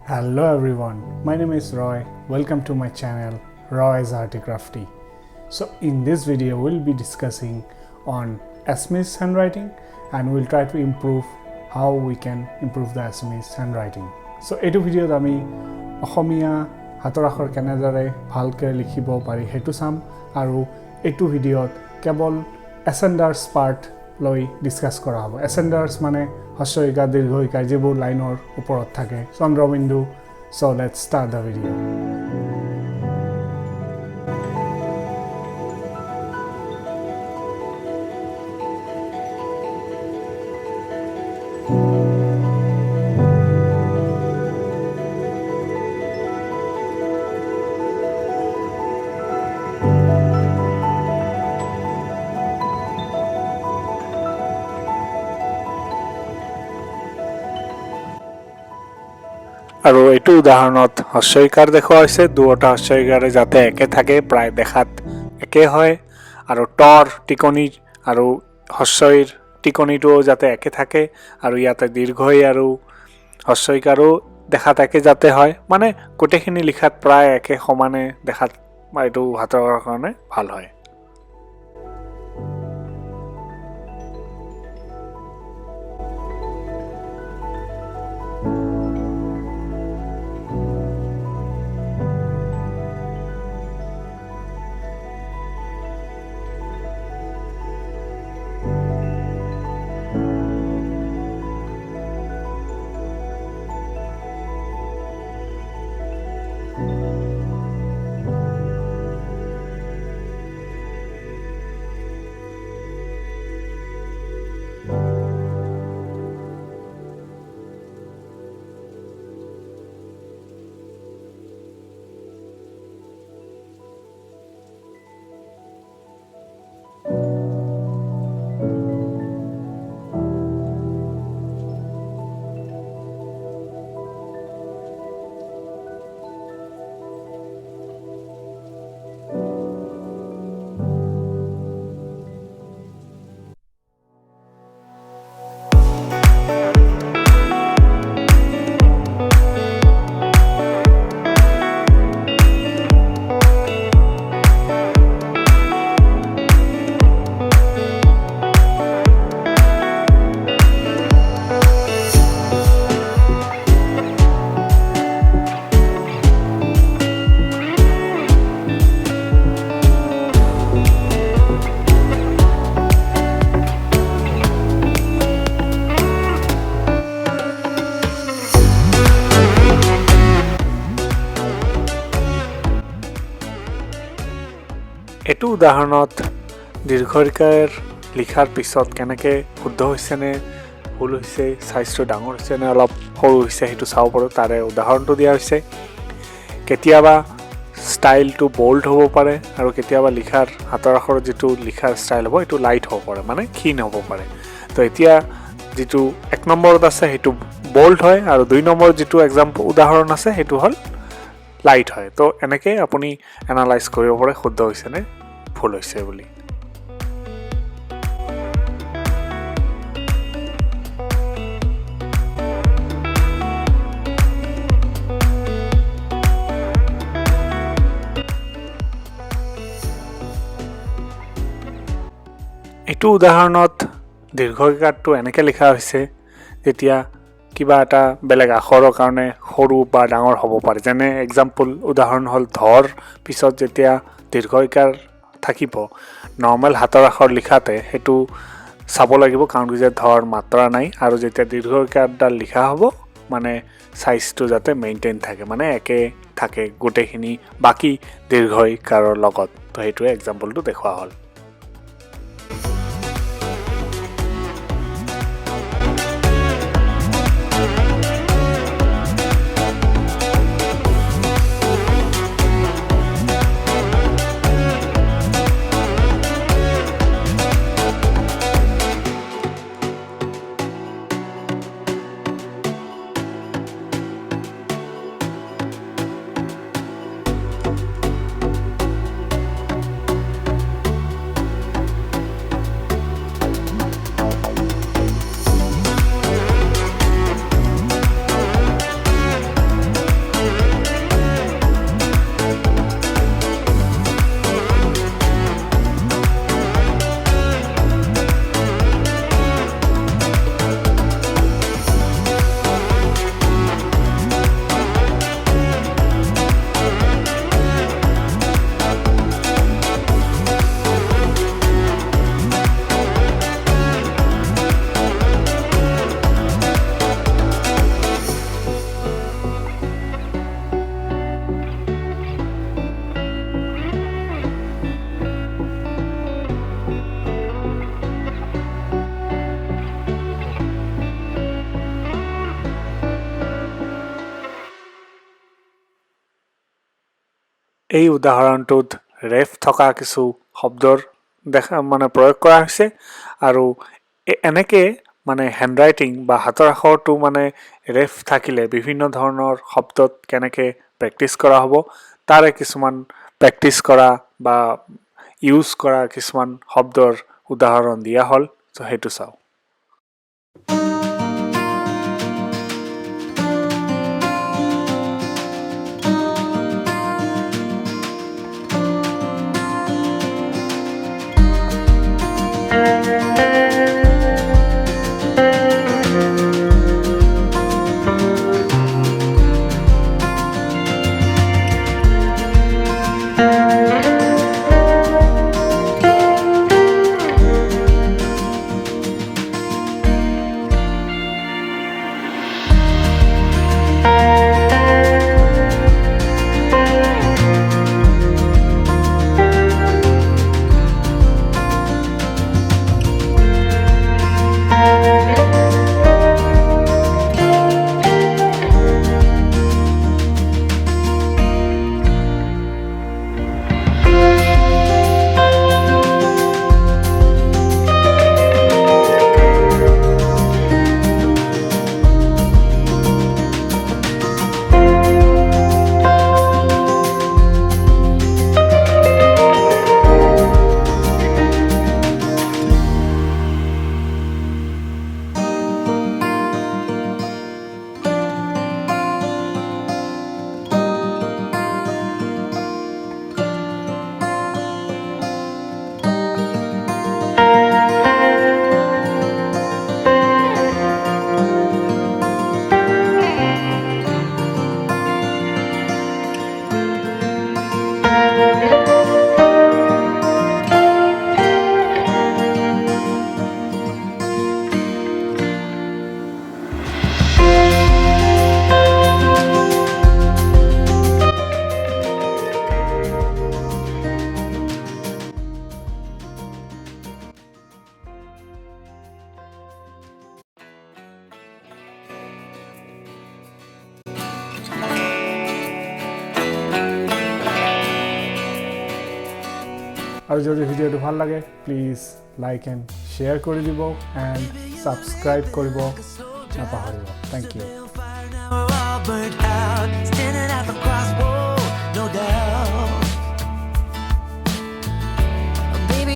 Hello everyone, my name is Roy. Welcome to my channel RoysArtyCrafty. So in this video we'll be discussing on Assamese handwriting and we'll try to improve how we can improve the Assamese handwriting. So এইটো ভিডিওত আমি অসমীয়া হাতৰ আখৰ কেনেদৰে ভালকৈ লিখিব পাৰি হেতু চাম আৰু এইটো ভিডিওত কেৱল এসেন্ডাৰ্ছ পাৰ্ট লৈ ডিসকাস কৰা হ'ব। এসেন্ডাৰ্ছ মানে হস্যইকা দীৰ্ঘইকা যিবোৰ লাইনৰ ওপৰত থাকে চন্দ্ৰবিন্দু। So let's start the video. আৰু এইটো উদাহৰণত হস্যইকাৰ দেখুওৱা হৈছে দুটা হস্যইকাৰে যাতে একে থাকে প্ৰায় দেখাত একে হয় আৰু টৰ টিকনি আৰু হস্যইৰ টিকনিটো যাতে একে থাকে আৰু ইয়াতে দীৰ্ঘই আৰু হস্যইকাৰো দেখাত একে যাতে হয় মানে গোটেইখিনি লিখাত প্ৰায় একে সমানে দেখাত এইটো হাতৰ কাৰণে ভাল হয়। এইটো উদাহৰণত দীৰ্ঘইকাৰ লিখাৰ পিছত কেনেকৈ শুদ্ধ হৈছে নে ভুল হৈছে সাইজটো ডাঙৰ হৈছে নে অলপ সৰু হৈছে সেইটো চাব পাৰোঁ। তাৰে উদাহৰণটো দিয়া হৈছে। কেতিয়াবা ষ্টাইলটো বোল্ড হ'ব পাৰে আৰু কেতিয়াবা লিখাৰ হাতৰ আখৰৰ যিটো লিখাৰ ষ্টাইল হ'ব এইটো লাইট হ'ব পাৰে মানে ক্ষীণ হ'ব পাৰে। তো এতিয়া যিটো 1 নম্বৰত আছে সেইটো বোল্ড হয় আৰু 2 নম্বৰ যিটো এক্সাম্পল উদাহৰণ আছে সেইটো হ'ল লাইট হয়। তো এনেকৈ আপুনি এনালাইজ কৰিব পাৰে শুদ্ধ হৈছে নে ভুল হৈছে বুলি। এইটো উদাহৰণত দীৰ্ঘইকাৰটো এনেকৈ লিখা হৈছে যেতিয়া কিবা এটা বেলেগ আখৰৰ কাৰণে সৰু বা ডাঙৰ হ'ব পাৰে। যেনে এক্সাম্পল উদাহৰণ হ'ল ধৰ পিছত যেতিয়া দীৰ্ঘইকাৰ থাকিব নৰ্মেল হাতৰ আখৰ লিখাতে সেইটো চাব লাগিব কাৰণ যে ধৰ মাত্ৰা নাই আৰু যেতিয়া দীৰ্ঘইকাৰডাল লিখা হ'ব মানে সাইজটো যাতে মেইনটেইন থাকে মানে একে থাকে গোটেইখিনি বাকী দীৰ্ঘইকাৰৰ লগত। তো সেইটোৱে এক্সাম্পলটো দেখুওৱা হ'ল। এই উদাহৰণটোত ৰেফ থকা কিছু শব্দৰ মানে প্ৰয়োগ কৰা হৈছে আৰু এনেকে মানে হেণ্ডৰাইটিং বা হাতৰ আখৰটো মানে ৰেফ থাকিলে বিভিন্ন ধৰণৰ শব্দত কেনেকে প্ৰেক্টিছ কৰা হ'ব তাৰে কিছুমান প্ৰেক্টিছ কৰা বা ইউজ কৰা কিছুমান শব্দৰ উদাহৰণ দিয়া হ'ল তো সেইটো চাওঁ আৰু যদি ভিডিঅ'টো ভাল লাগে প্লিজ লাইক এণ্ড শ্বেয়াৰ কৰি দিব এণ্ড ছাবস্ক্ৰাইব কৰিব নাপাহৰিব থেংক ইউ